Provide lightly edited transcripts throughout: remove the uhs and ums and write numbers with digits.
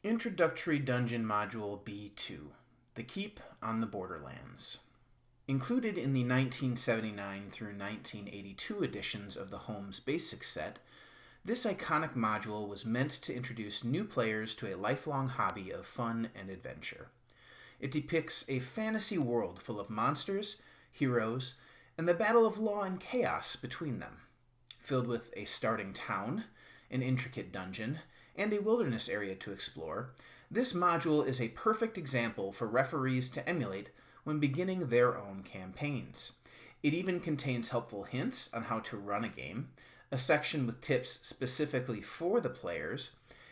Introductory Dungeon Module B2, The Keep on the Borderlands. Included in the 1979 through 1982 editions of the Holmes Basics set, this iconic module was meant to introduce new players to a lifelong hobby of fun and adventure. It depicts a fantasy world full of monsters, heroes, and the battle of law and chaos between them. Filled with a starting town, an intricate dungeon, and a wilderness area to explore, this module is a perfect example for referees to emulate when beginning their own campaigns. It even contains helpful hints on how to run a game, a section with tips specifically for the players,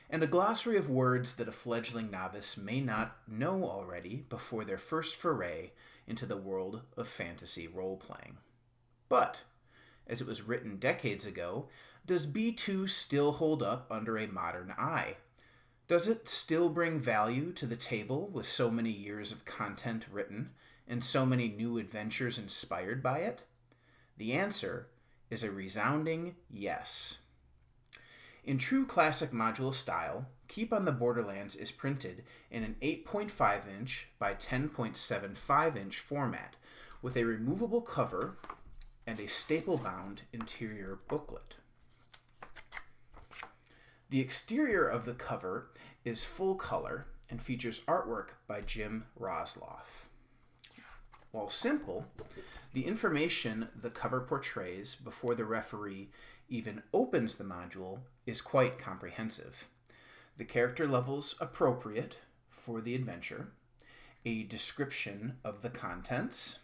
and a glossary of words that a fledgling novice may not know already before their first foray into the world of fantasy role-playing. But, as it was written decades ago, does B2 still hold up under a modern eye? Does it still bring value to the table with so many years of content written and so many new adventures inspired by it? The answer is a resounding yes. In true classic module style, Keep on the Borderlands is printed in an 8.5-inch by 10.75-inch format with a removable cover and a staple-bound interior booklet. The exterior of the cover is full color and features artwork by Jim Rosloff. While simple, the information the cover portrays before the referee even opens the module is quite comprehensive. The character levels appropriate for the adventure, a description of the contents,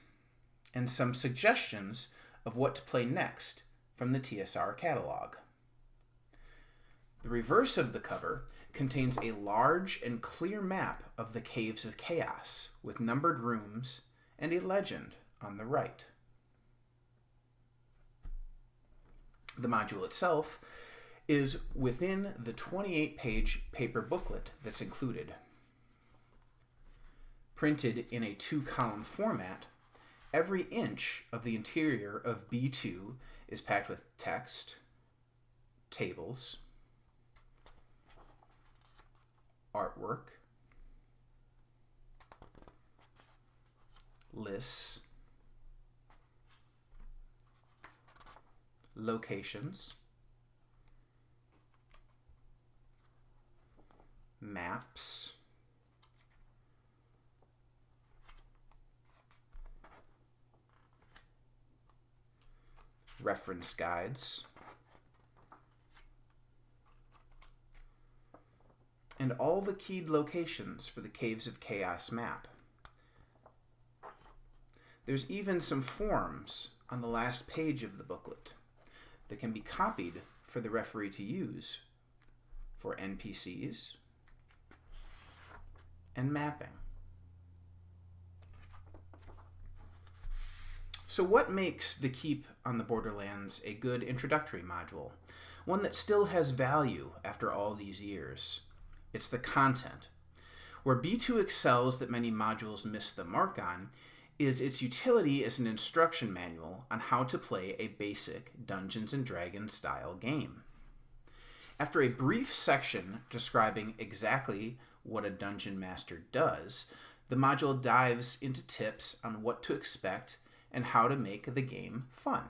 and some suggestions of what to play next from the TSR catalog. The reverse of the cover contains a large and clear map of the Caves of Chaos with numbered rooms and a legend on the right. The module itself is within the 28-page paper booklet that's included. Printed in a 2-column format, every inch of the interior of B2 is packed with text, tables, artwork, lists, locations, maps, reference guides, and all the keyed locations for the Caves of Chaos map. There's even some forms on the last page of the booklet that can be copied for the referee to use for NPCs and mapping. So what makes the Keep on the Borderlands a good introductory module? One that still has value after all these years. It's the content. Where B2 excels that many modules miss the mark on is its utility as an instruction manual on how to play a basic Dungeons & Dragons style game. After a brief section describing exactly what a dungeon master does, the module dives into tips on what to expect and how to make the game fun.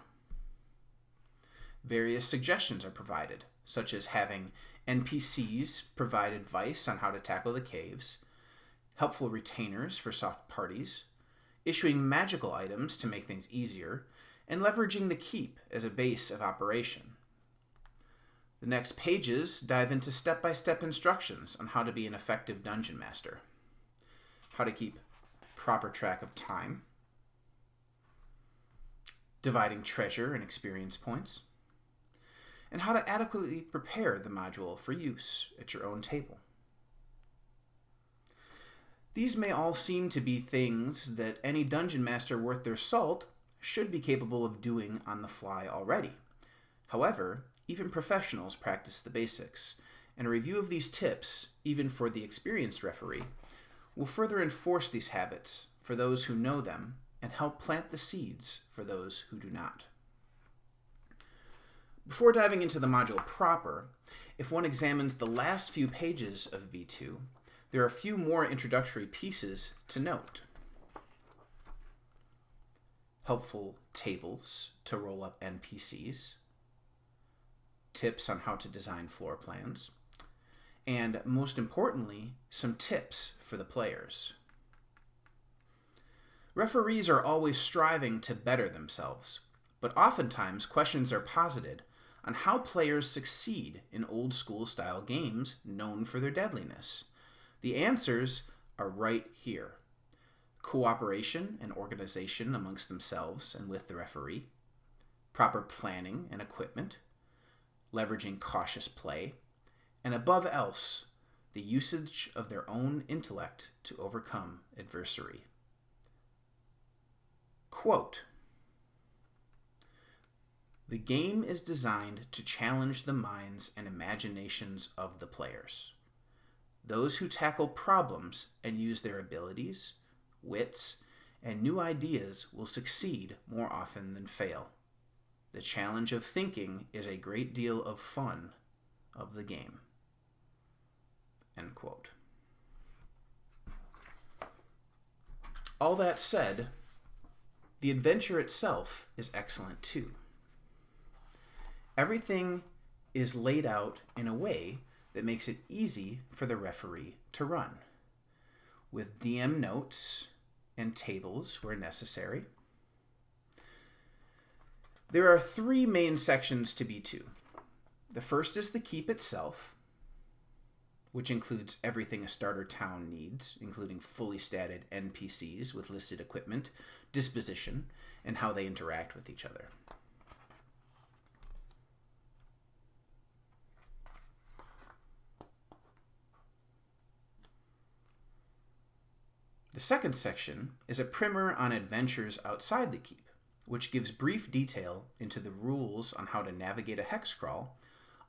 Various suggestions are provided, such as having NPCs provide advice on how to tackle the caves, helpful retainers for soft parties, issuing magical items to make things easier, and leveraging the keep as a base of operation. The next pages dive into step-by-step instructions on how to be an effective dungeon master, how to keep proper track of time, dividing treasure and experience points, and how to adequately prepare the module for use at your own table. These may all seem to be things that any dungeon master worth their salt should be capable of doing on the fly already. However, even professionals practice the basics, and a review of these tips, even for the experienced referee, will further enforce these habits for those who know them and help plant the seeds for those who do not. Before diving into the module proper, if one examines the last few pages of B2, there are a few more introductory pieces to note. Helpful tables to roll up NPCs, tips on how to design floor plans, and most importantly, some tips for the players. Referees are always striving to better themselves, but oftentimes questions are posited on how players succeed in old school style games known for their deadliness. The answers are right here. Cooperation and organization amongst themselves and with the referee, proper planning and equipment, leveraging cautious play, and above else, the usage of their own intellect to overcome adversity. Quote, "The game is designed to challenge the minds and imaginations of the players. Those who tackle problems and use their abilities, wits, and new ideas will succeed more often than fail. The challenge of thinking is a great deal of fun of the game." End quote. All that said, the adventure itself is excellent too. Everything is laid out in a way that makes it easy for the referee to run, with DM notes and tables where necessary. There are 3 main sections to B2. The first is the keep itself, which includes everything a starter town needs, including fully statted NPCs with listed equipment, disposition, and how they interact with each other. The second section is a primer on adventures outside the keep, which gives brief detail into the rules on how to navigate a hex crawl,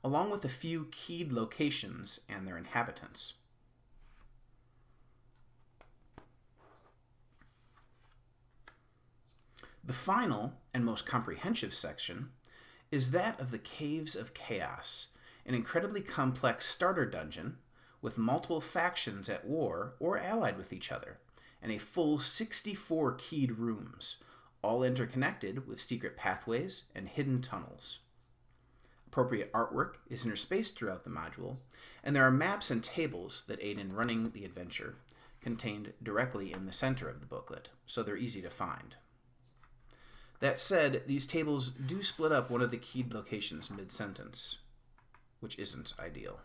along with a few keyed locations and their inhabitants. The final and most comprehensive section is that of the Caves of Chaos, an incredibly complex starter dungeon with multiple factions at war or allied with each other, and a full 64 keyed rooms, all interconnected with secret pathways and hidden tunnels. Appropriate artwork is interspaced throughout the module, and there are maps and tables that aid in running the adventure, contained directly in the center of the booklet, so they're easy to find. That said, these tables do split up one of the keyed locations mid-sentence, which isn't ideal.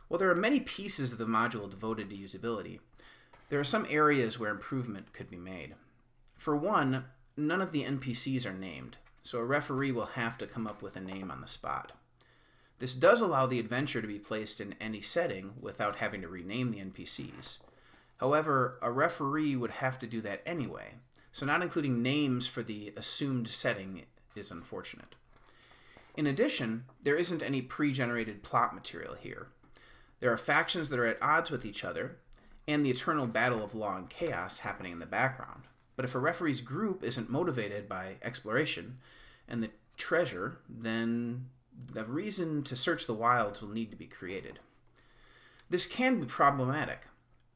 While there are many pieces of the module devoted to usability, there are some areas where improvement could be made. For one, none of the NPCs are named, so a referee will have to come up with a name on the spot. This does allow the adventure to be placed in any setting without having to rename the NPCs. However, a referee would have to do that anyway, so not including names for the assumed setting is unfortunate. In addition, there isn't any pre-generated plot material here. There are factions that are at odds with each other, and the eternal battle of law and chaos happening in the background. But if a referee's group isn't motivated by exploration and the treasure, then the reason to search the wilds will need to be created. This can be problematic,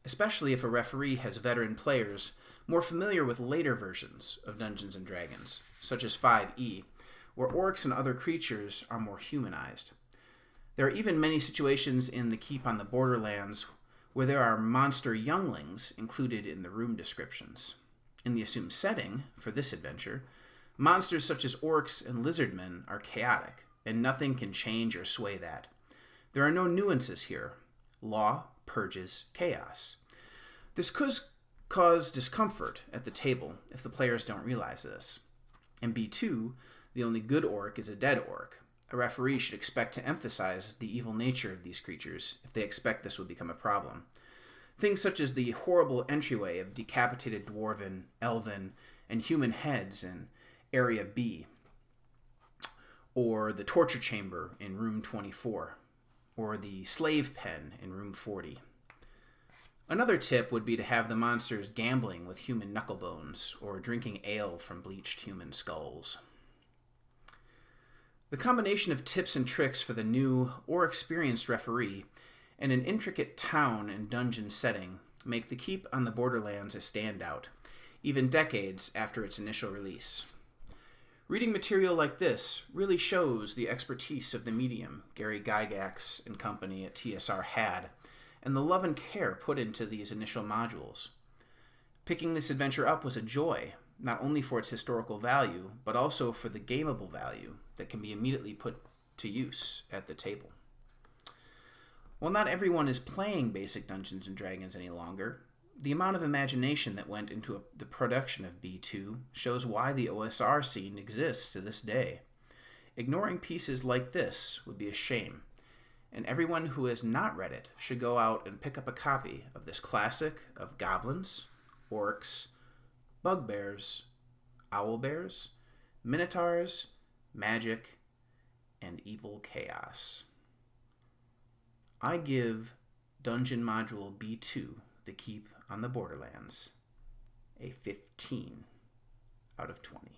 especially if a referee has veteran players more familiar with later versions of Dungeons & Dragons, such as 5e, where orcs and other creatures are more humanized. There are even many situations in the Keep on the Borderlands where there are monster younglings included in the room descriptions. In the assumed setting for this adventure, monsters such as orcs and lizardmen are chaotic, and nothing can change or sway that. There are no nuances here. Law purges chaos. This could cause discomfort at the table if the players don't realize this. In B2, the only good orc is a dead orc. A referee should expect to emphasize the evil nature of these creatures if they expect this will become a problem. Things such as the horrible entryway of decapitated dwarven, elven, and human heads in Area B, or the torture chamber in Room 24, or the slave pen in Room 40. Another tip would be to have the monsters gambling with human knucklebones or drinking ale from bleached human skulls. The combination of tips and tricks for the new or experienced referee and an intricate town and dungeon setting make the Keep on the Borderlands a standout, even decades after its initial release. Reading material like this really shows the expertise of the medium Gary Gygax and company at TSR had, and the love and care put into these initial modules. Picking this adventure up was a joy, not only for its historical value, but also for the gameable value that can be immediately put to use at the table. While not everyone is playing basic Dungeons & Dragons any longer, the amount of imagination that went into the production of B2 shows why the OSR scene exists to this day. Ignoring pieces like this would be a shame, and everyone who has not read it should go out and pick up a copy of this classic of goblins, orcs, bugbears, owlbears, minotaurs, magic, and evil chaos. I give Dungeon Module B2, The Keep on the Borderlands, a 15 out of 20.